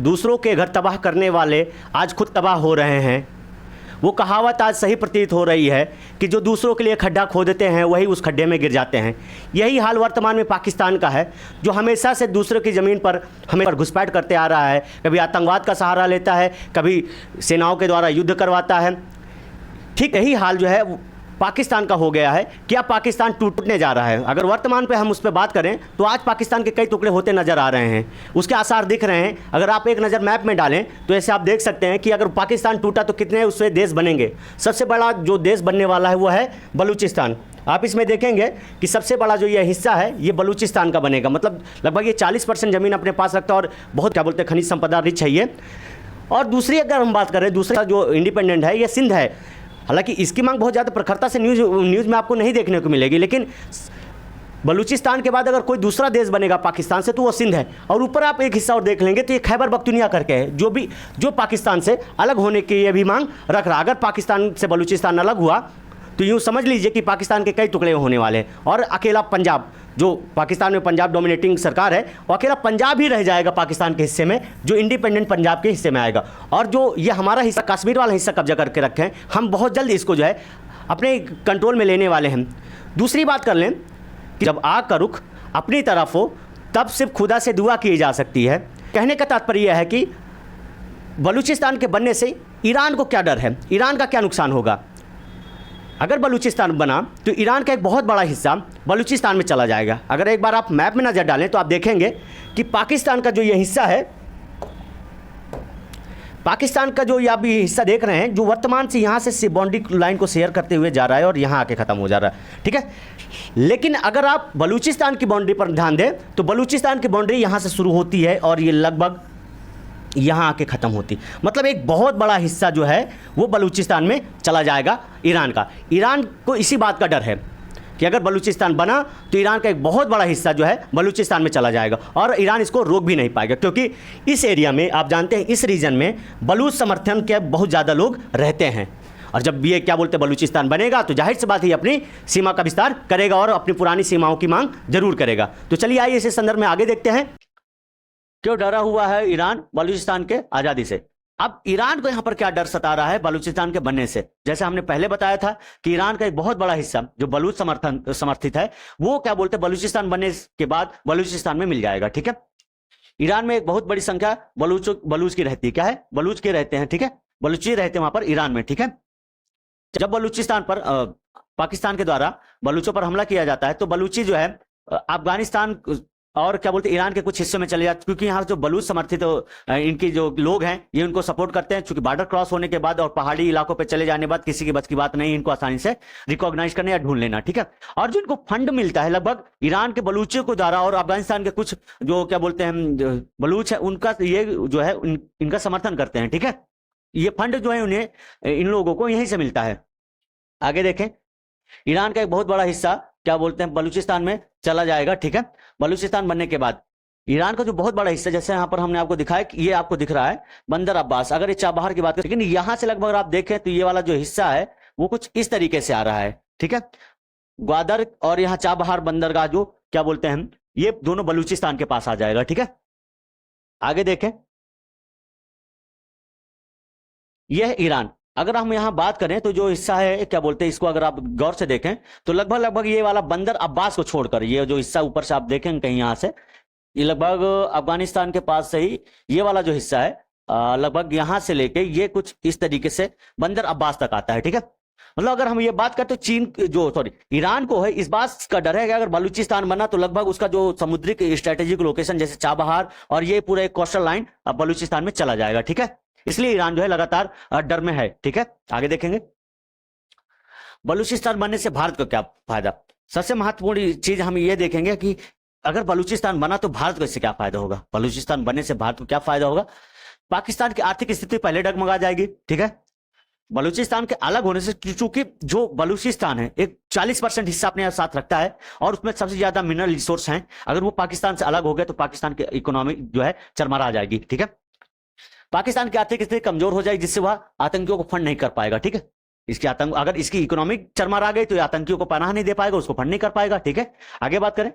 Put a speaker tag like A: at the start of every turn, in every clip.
A: दूसरों के घर तबाह करने वाले आज खुद तबाह हो रहे हैं। वो कहावत आज सही प्रतीत हो रही है कि जो दूसरों के लिए खड्डा खोदते हैं वही उस खड्डे में गिर जाते हैं। यही हाल वर्तमान में पाकिस्तान का है, जो हमेशा से दूसरों की ज़मीन पर हमें पर घुसपैठ करते आ रहा है। कभी आतंकवाद का सहारा लेता है, कभी सेनाओं के द्वारा युद्ध करवाता है। ठीक यही हाल जो है पाकिस्तान का हो गया है। क्या पाकिस्तान टूटने जा रहा है? अगर वर्तमान पे हम उस पर बात करें तो आज पाकिस्तान के कई टुकड़े होते नज़र आ रहे हैं, उसके आसार दिख रहे हैं। अगर आप एक नज़र मैप में डालें तो ऐसे आप देख सकते हैं कि अगर पाकिस्तान टूटा तो कितने उससे देश बनेंगे। सबसे बड़ा जो देश बनने वाला है वो है बलूचिस्तान। आप इसमें देखेंगे कि सबसे बड़ा जो ये हिस्सा है ये बलूचिस्तान का बनेगा। मतलब लगभग ये 40% ज़मीन अपने पास रखता है और बहुत क्या बोलते हैं खनिज संपदा रिच है ये। और दूसरी अगर हम बात करें, दूसरा जो इंडिपेंडेंट है ये सिंध है। हालांकि इसकी मांग बहुत ज़्यादा प्रखरता से न्यूज़ में आपको नहीं देखने को मिलेगी, लेकिन बलूचिस्तान के बाद अगर कोई दूसरा देश बनेगा पाकिस्तान से तो वो सिंध है। और ऊपर आप एक हिस्सा और देख लेंगे तो ये खैबर पख्तूनख्वा करके है, जो पाकिस्तान से अलग होने की ये भी मांग रख रहा। अगर पाकिस्तान से बलूचिस्तान अलग हुआ तो यूँ समझ लीजिए कि पाकिस्तान के कई टुकड़े होने वाले हैं और अकेला पंजाब, जो पाकिस्तान में पंजाब डोमिनेटिंग सरकार है, वो अकेला पंजाब ही रह जाएगा पाकिस्तान के हिस्से में, जो इंडिपेंडेंट पंजाब के हिस्से में आएगा। और जो ये हमारा हिस्सा कश्मीर वाला हिस्सा कब्जा करके रखे हैं, हम बहुत जल्द इसको जो है अपने कंट्रोल में लेने वाले हैं। दूसरी बात कर लें कि जब आग का रुख अपनी तरफ हो तब सिर्फ खुदा से दुआ की जा सकती है। कहने का तात्पर्य यह है कि बलूचिस्तान के बनने से ईरान को क्या डर है, ईरान का क्या नुकसान होगा। अगर बलूचिस्तान बना तो ईरान का एक बहुत बड़ा हिस्सा बलूचिस्तान में चला जाएगा। अगर एक बार आप मैप में नज़र डालें तो आप देखेंगे कि पाकिस्तान का जो ये हिस्सा है, पाकिस्तान का जो आप ये हिस्सा देख रहे हैं, जो वर्तमान से यहाँ से बाउंड्री लाइन को शेयर करते हुए जा रहा है और यहाँ आके ख़त्म हो जा रहा है, ठीक है। लेकिन अगर आप बलूचिस्तान की बाउंड्री पर ध्यान दें तो बलूचिस्तान की बाउंड्री यहाँ से शुरू होती है और ये लगभग यहाँ आके ख़त्म होती। मतलब एक बहुत बड़ा हिस्सा जो है वो बलूचिस्तान में चला जाएगा ईरान का। ईरान को इसी बात का डर है कि अगर बलूचिस्तान बना तो ईरान का एक बहुत बड़ा हिस्सा जो है बलूचिस्तान में चला जाएगा और ईरान इसको रोक भी नहीं पाएगा, क्योंकि इस एरिया में आप जानते हैं, इस रीजन में बलूच समर्थन के बहुत ज़्यादा लोग रहते हैं। और जब ये क्या बोलते हैं बलूचिस्तान बनेगा तो जाहिर सी बात ही अपनी सीमा का विस्तार करेगा और अपनी पुरानी सीमाओं की मांग जरूर करेगा। तो चलिए आइए इस संदर्भ में आगे देखते हैं क्यों डरा हुआ है ईरान बलूचिस्तान के आज़ादी से। अब ईरान को यहाँ पर क्या डर सता रहा है बलूचिस्तान के बनने से। जैसे हमने पहले बताया था कि ईरान का एक बहुत बड़ा हिस्सा जो बलूच समर्थित है वो क्या बोलते हैं बलूचिस्तान बनने के बाद बलूचिस्तान में मिल जाएगा, ठीक है। ईरान में एक बहुत बड़ी संख्या बलूच की रहती है। क्या है? बलूच के रहते हैं, ठीक है। बलूची रहते हैं वहां पर ईरान में, ठीक है। जब बलूचिस्तान पर पाकिस्तान के द्वारा बलूचों पर हमला किया जाता है तो बलूची जो है अफगानिस्तान और क्या बोलते हैं ईरान के कुछ हिस्सों में चले जाते, क्योंकि यहाँ जो बलूच समर्थित इनकी जो लोग हैं ये उनको सपोर्ट करते हैं। क्योंकि बॉर्डर क्रॉस होने के बाद और पहाड़ी इलाकों पे चले जाने के बाद किसी की बस की बात नहीं, इनको आसानी से रिकॉग्नाइज करने या ढूंढ लेना, ठीक है। और जो इनको फंड मिलता है लगभग ईरान के बलूचियों को द्वारा और अफगानिस्तान के कुछ जो क्या बोलते हैं बलूच है उनका ये जो है इनका समर्थन करते हैं, ठीक है। ये फंड जो है उन्हें इन लोगों को यहीं से मिलता है। आगे देखें, ईरान का एक बहुत बड़ा हिस्सा क्या बोलते हैं बलूचिस्तान में चला जाएगा, ठीक है। बलूचिस्तान बनने के बाद ईरान का जो बहुत बड़ा हिस्सा, जैसे यहाँ पर हमने आपको दिखाया कि ये आपको दिख रहा है बंदर अब्बास, अगर ये चाबहार की बात करें, लेकिन यहाँ से लगभग आप देखें तो ये वाला जो हिस्सा है वो कुछ इस तरीके से आ रहा है, ठीक है। ग्वादर और यहाँ चाबहार बंदरगाह जो क्या बोलते हैं ये दोनों बलूचिस्तान के पास आ जाएगा, ठीक है। आगे देखें, यह ईरान। अगर हम यहाँ बात करें तो जो हिस्सा है क्या बोलते हैं इसको अगर आप गौर से देखें तो लगभग ये वाला बंदर अब्बास को छोड़कर ये जो हिस्सा ऊपर से आप देखें कहीं यहाँ से ये लगभग अफगानिस्तान के पास से ही ये वाला जो हिस्सा है लगभग यहाँ से लेके ये कुछ इस तरीके से बंदर अब्बास तक आता है, ठीक है। मतलब अगर हम ये बात करें तो चीन जो ईरान को है इस बात का डर है कि अगर बलूचिस्तान बना तो लगभग उसका जो समुद्री स्ट्रेटेजिक लोकेशन जैसे चाबहार और ये पूरा एक कोस्टल लाइन बलूचिस्तान में चला जाएगा, ठीक है। इसलिए ईरान जो है लगातार डर में है, ठीक है। आगे देखेंगे, बलूचिस्तान बनने से भारत को क्या फायदा। सबसे महत्वपूर्ण चीज हम ये देखेंगे कि अगर बलूचिस्तान बना तो भारत को इससे क्या फायदा होगा। बलूचिस्तान बनने से भारत को क्या फायदा होगा। पाकिस्तान की आर्थिक स्थिति पहले डगमगा जाएगी, ठीक है। बलूचिस्तान के अलग होने से, चूंकि जो बलूचिस्तान है एक 40% हिस्सा अपने साथ रखता है और उसमें सबसे ज्यादा मिनरल रिसोर्स हैं, अगर वो पाकिस्तान से अलग हो गए तो पाकिस्तान की इकोनॉमी जो है चरमरा जाएगी, ठीक है। पाकिस्तान की आर्थिक स्थिति कमजोर हो जाएगी जिससे वह आतंकियों को फंड नहीं कर पाएगा, ठीक है। इसकी आतंक अगर इसकी इकोनॉमिक चरमरा आ गई तो आतंकियों को पनाह नहीं दे पाएगा, उसको फंड नहीं कर पाएगा, ठीक है। आगे बात करें,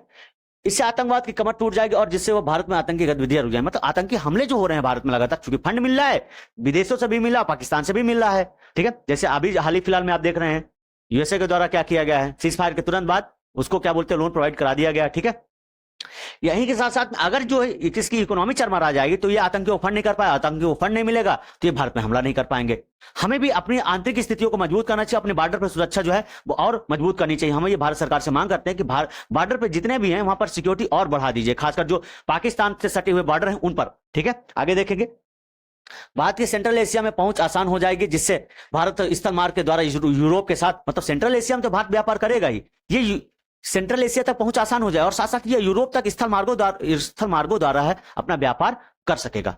A: इससे आतंकवाद की कमर टूट जाएगी और जिससे वो भारत में आतंकी गतिविधियां रुक जाए। मतलब आतंकी हमले जो हो रहे हैं भारत में लगातार, चूंकि फंड मिल रहा है, विदेशों से भी मिला, पाकिस्तान से भी मिल रहा है, ठीक है। जैसे अभी हाल ही फिलहाल में आप देख रहे हैं यूएसए के द्वारा क्या किया गया है, सीज फायर के तुरंत बाद उसको क्या बोलते हैं, लोन प्रोवाइड करा दिया गया, ठीक है। यहीं के साथ साथ अगर जो है इसकी इकोनॉमी चरमरा जाएगी तो ये आतंकियों को फंड नहीं कर पाए, आतंकियों को फंड नहीं मिलेगा तो ये भारत में हमला नहीं कर पाएंगे। हमें भी अपनी आंतरिक स्थितियों को मजबूत करना चाहिए, अपने बॉर्डर पर सुरक्षा जो है वो और मजबूत करनी चाहिए। हम ये भारत सरकार से मांग करते हैं कि बॉर्डर पर जितने भी हैं वहां पर सिक्योरिटी और बढ़ा दीजिए, खासकर जो पाकिस्तान से सटे हुए बॉर्डर हैं उन पर, ठीक है। आगे देखेंगे, भारत की सेंट्रल एशिया में पहुंच आसान हो जाएगी, जिससे भारत स्थल मार्ग के द्वारा यूरोप के साथ, मतलब सेंट्रल एशिया में तो भारत व्यापार करेगा ही, ये सेंट्रल एशिया तक पहुंच आसान हो जाए और साथ साथ ये यूरोप तक स्थल मार्गों द्वारा है अपना व्यापार कर सकेगा,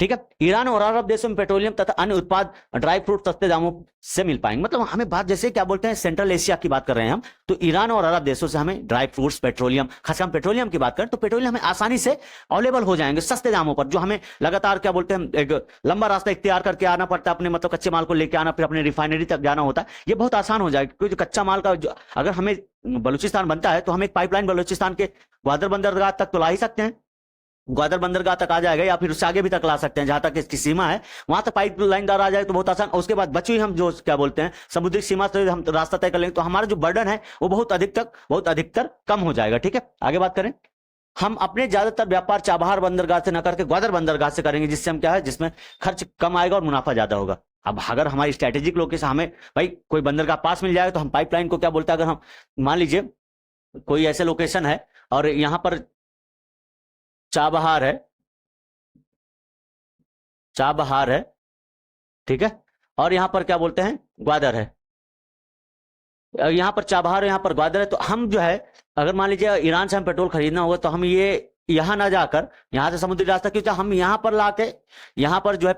A: ठीक है। ईरान और अरब देशों में पेट्रोलियम तथा अन्य उत्पाद, ड्राई फ्रूट सस्ते दामों से मिल पाएंगे। मतलब हमें बात, जैसे क्या बोलते हैं, सेंट्रल एशिया की बात कर रहे हैं हम, तो ईरान और अरब देशों से हमें ड्राई फ्रूट्स, पेट्रोलियम, खासकर हम पेट्रोलियम की बात करें तो पेट्रोलियम हमें आसानी से अवेलेबल हो जाएंगे सस्ते दामों पर, जो हमें लगातार क्या बोलते हैं एक लंबा रास्ता इख्तियार करके आना पड़ता है, अपने मतलब कच्चे माल को लेकर आना, फिर अपने रिफाइनरी तक जाना होता है, ये बहुत आसान हो जाएगा। क्योंकि कच्चा माल का अगर हमें बलूचिस्तान बनता है तो हम एक पाइपलाइन बलूचिस्तान के ग्वादर बंदरगाह तक तो ला ही सकते हैं, ग्वादर बंदरगाह तक आ जाएगा, या फिर उससे आगे भी तक ला सकते हैं, जहां तक इसकी सीमा है वहां तक पाइपलाइन द्वारा आ जाए तो बहुत आसान। और उसके बाद बची हुई हम जो क्या बोलते हैं समुद्री सीमा से हम रास्ता तय कर लेंगे तो हमारा जो बर्डन है वो बहुत अधिकतर कम हो जाएगा, ठीक है। आगे बात करें, हम अपने ज्यादातर व्यापार चाबहार बंदरगाह से न करके ग्वादर बंदरगाह से करेंगे, जिससे हम क्या है, जिसमें खर्च कम आएगा और मुनाफा ज्यादा होगा। अब अगर हमारी स्ट्रेटेजिक लोकेशन, हमें भाई कोई बंदरगाह पास मिल जाएगा तो हम पाइपलाइन को क्या बोलते हैं, अगर हम मान लीजिए कोई ऐसे लोकेशन है और यहां पर चाबहार है, ठीक है, और यहां पर क्या बोलते हैं ग्वादर है, यहां पर चाबहार है, यहां पर ग्वादर है, तो हम जो है अगर मान लीजिए ईरान से हम पेट्रोल खरीदना होगा तो हम ये यहां ना जाकर यहां से समुद्री रास्ता, क्योंकि हम यहां पर लाके यहां पर जो है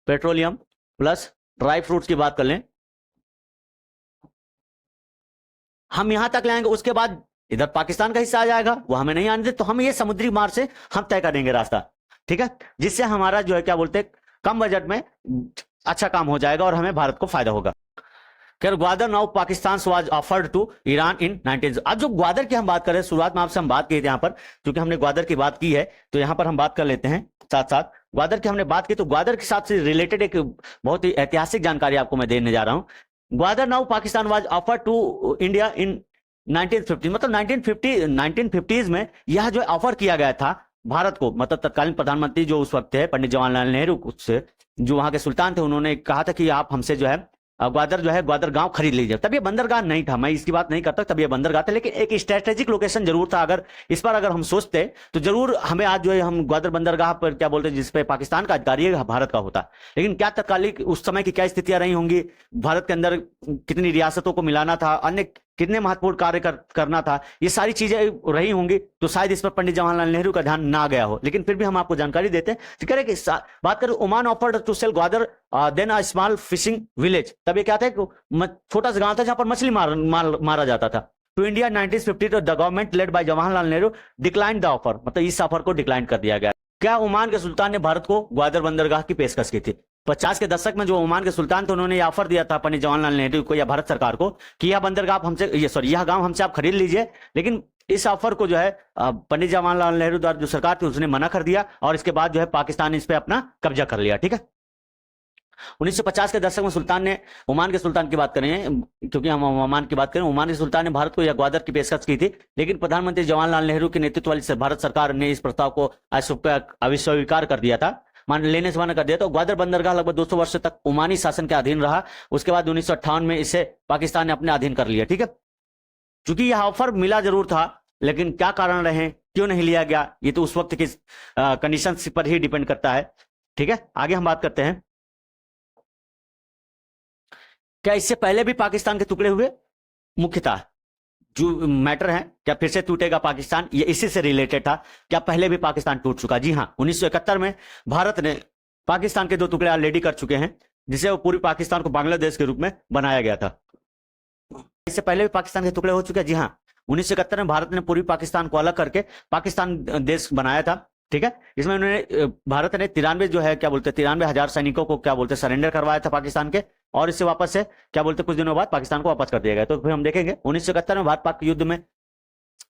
A: पेट्रोलियम प्लस ड्राई फ्रूट्स की बात कर लें, हम यहां तक लाएंगे, उसके बाद इधर पाकिस्तान का हिस्सा आ जाएगा, वो हमें नहीं आने दे, तो हम ये समुद्री मार्ग से हम तय करेंगे रास्ता, ठीक है, जिससे हमारा जो है क्या बोलते हैं कम बजट में अच्छा काम हो जाएगा और हमें भारत को फायदा होगा। खैर, Gwadar now Pakistan was offered to Iran in 19। अब जो ग्वादर की हम बात कर रहे हैं, शुरुआत में आपसे हम बात की थी यहाँ पर, क्योंकि हमने ग्वादर की बात की है तो यहाँ पर हम बात कर लेते हैं साथ साथ ग्वादर की हमने बात की, तो ग्वादर के साथ से रिलेटेड एक बहुत ही ऐतिहासिक जानकारी आपको मैं देने जा रहा हूँ। Gwadar now Pakistan was offered to India in 1950, मतलब 1950s में यह जो ऑफर किया गया था भारत को, मतलब तत्कालीन प्रधानमंत्री जो उस वक्त थे पंडित जवाहरलाल नेहरू, उससे जो वहां के सुल्तान थे, उन्होंने कहा था कि आप हमसे जो है ग्वादर जो है ग्वादर गांव खरीद लीजिए। तब ये बंदरगाह नहीं था, मैं इसकी बात नहीं करता, तब ये बंदरगाह था, लेकिन एक स्ट्रेटेजिक लोकेशन जरूर था। अगर इस पर अगर हम सोचते तो जरूर हमें आज जो है हम ग्वादर बंदरगाह पर क्या बोलते हैं, जिसपे पाकिस्तान का अधिकारी है, भारत का होता। लेकिन क्या तत्कालिक उस समय की क्या स्थितियां रही होंगी, भारत के अंदर कितनी रियासतों को मिलाना था, अन्य कितने महत्वपूर्ण कार्य करना था, ये सारी चीजें रही होंगी, तो शायद इस पर पंडित जवाहरलाल नेहरू का ध्यान ना गया हो। लेकिन फिर भी हम आपको जानकारी देते हैं। तो कह रहे कि बात करें, Oman offered to sell Gwadar then a small fishing village. तब ये क्या था, छोटा सा गांव था जहां पर मछली मारा जाता था। To India 1950, the government led by Jawaharlal Nehru decline the offer, मतलब इस ऑफर को डिक्लाइन कर दिया गया। क्या ओमान के सुल्तान ने भारत को ग्वादर बंदरगाह की पेशकश की थी? 50 के दशक में जो ओमान के सुल्तान थे, उन्होंने ऑफर दिया था पंडित जवाहरलाल नेहरू को या भारत सरकार को कि यह बंदरगाह हमसे, यह गांव हमसे आप खरीद लीजिए। लेकिन इस ऑफर को जो है पंडित जवाहरलाल नेहरू द्वारा जो सरकार थी उसने मना कर दिया, और इसके बाद जो है पाकिस्तान ने इस पर अपना कब्जा कर लिया, ठीक है। 1950 के दशक में सुल्तान ने, ओमान के सुल्तान की बात करें, क्योंकि हम ओमान की बात करें, ओमान के सुल्तान ने भारत को यह ग्वादर की पेशकश की थी, लेकिन प्रधानमंत्री जवाहरलाल नेहरू के नेतृत्व वाली भारत सरकार ने इस प्रस्ताव को अस्वीकार कर दिया था, लेने से मना कर दिया। तो ग्वादर बंदरगाह लगभग 200 वर्ष तक ओमानी शासन के अधीन रहा। उसके बाद 1958 में इसे पाकिस्तान ने अपने अधीन कर लिया, ठीक है। चूंकि यह ऑफर मिला जरूर था, लेकिन क्या कारण रहे, क्यों नहीं लिया गया, ये तो उस वक्त की कंडीशन पर ही डिपेंड करता है, ठीक है। आगे हम बात करते हैं, क्या इससे पहले भी पाकिस्तान के टुकड़े हुए? मुख्यतः जो मैटर है, क्या फिर से टूटेगा पाकिस्तान, ये इसी से रिलेटेड था। क्या पहले भी पाकिस्तान टूट चुका? जी हाँ, 1971 में भारत ने पाकिस्तान के 2 टुकड़े ऑलरेडी कर चुके हैं, जिसे वो पूरी पाकिस्तान को बांग्लादेश के रूप में बनाया गया था। इससे पहले भी पाकिस्तान के टुकड़े हो चुके हैं। जी हाँ, 1971 में भारत ने पूरी पाकिस्तान को अलग करके पाकिस्तान देश बनाया था, ठीक है। इसमें उन्होंने भारत ने 93 जो है क्या बोलते हैं 93,000 सैनिकों को क्या बोलते हैं सरेंडर करवाया था पाकिस्तान के, और इससे वापस से क्या बोलते हैं कुछ दिनों बाद पाकिस्तान को वापस कर दिया गया। तो फिर हम देखेंगे 1971 में भारत पाक युद्ध में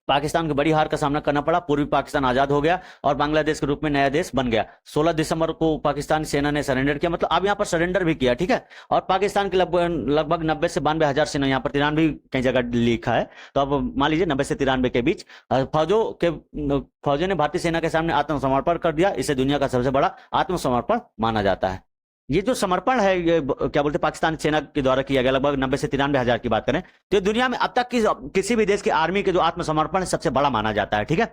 A: पाकिस्तान को बड़ी हार का सामना करना पड़ा, पूर्वी पाकिस्तान आजाद हो गया और बांग्लादेश के रूप में नया देश बन गया। 16 दिसंबर को पाकिस्तानी सेना ने सरेंडर किया, मतलब अब यहाँ पर सरेंडर भी किया, ठीक है। और पाकिस्तान के लगभग 90 से 92,000 सेना, यहाँ पर 93 कई जगह लिखा है, तो अब मान लीजिए 90 से 93 के बीच फौजों ने भारतीय सेना के सामने आत्मसमर्पण कर दिया। इसे दुनिया का सबसे बड़ा आत्मसमर्पण माना जाता है। ये जो समर्पण है ये क्या बोलते हैं पाकिस्तान सेना के द्वारा किया गया, लगभग 90 से 93,000 की बात करें तो दुनिया में अब तक किसी भी देश की आर्मी के जो आत्मसमर्पण है सबसे बड़ा माना जाता है, ठीक है।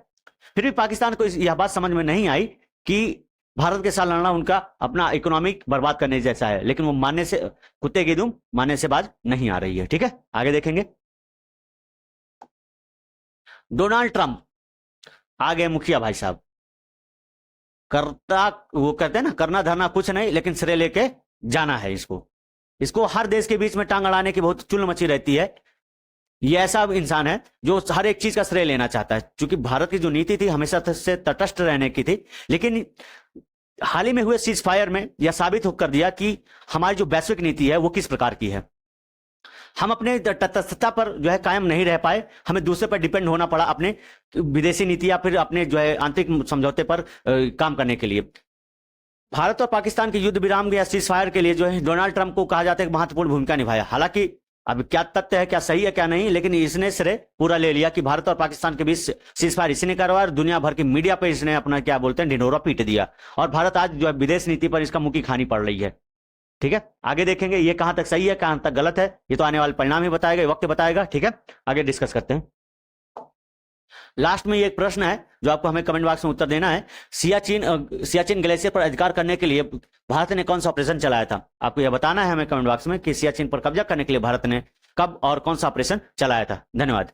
A: फिर भी पाकिस्तान को यह बात समझ में नहीं आई कि भारत के साथ लड़ना उनका अपना इकोनॉमिक बर्बाद करने जैसा है, लेकिन वो मानने से कुत्ते की दुम मानने से बाज नहीं आ रही है, ठीक है। आगे देखेंगे। डोनाल्ड ट्रंप आ गए मुखिया भाई साहब। करता वो कहते हैं ना, करना धरना कुछ नहीं लेकिन श्रेय लेके जाना है। इसको हर देश के बीच में टांग अड़ाने की बहुत चुल मची रहती है। ये ऐसा इंसान है जो हर एक चीज का श्रेय लेना चाहता है, क्योंकि भारत की जो नीति थी हमेशा से तटस्थ रहने की थी, लेकिन हाल ही में हुए सीज फायर में यह साबित होकर दिया कि हमारी जो वैश्विक नीति है वो किस प्रकार की है। हम अपने तटस्थता पर जो है कायम नहीं रह पाए, हमें दूसरे पर डिपेंड होना पड़ा अपने विदेशी नीति या फिर अपने जो है आंतरिक समझौते पर काम करने के लिए। भारत और पाकिस्तान के युद्ध विराम या सीज फायर के लिए जो है डोनाल्ड ट्रंप को कहा जाता है कि महत्वपूर्ण भूमिका निभाया। हालांकि अब क्या तथ्य है, क्या सही है क्या नहीं, लेकिन इसने श्रेय पूरा ले लिया कि भारत और पाकिस्तान के बीच सीज फायर इसने करवाया और दुनिया भर की मीडिया पर इसने अपना क्या बोलते हैं ढिंढोरा पीट दिया, और भारत आज जो है विदेश नीति पर इसका मुंह की खानी पड़ रही है, ठीक है। आगे देखेंगे ये कहां तक सही है कहां तक गलत है, ये तो आने वाले परिणाम ही बताएगा, वक्त बताएगा, ठीक है। आगे डिस्कस करते हैं। लास्ट में ये एक प्रश्न है जो आपको हमें कमेंट बॉक्स में उत्तर देना है। सियाचिन ग्लेशियर पर अधिकार करने के लिए भारत ने कौन सा ऑपरेशन चलाया था? आपको यह बताना है हमें कमेंट बॉक्स में कि सियाचिन पर कब्जा करने के लिए भारत ने कब और कौन सा ऑपरेशन चलाया था। धन्यवाद।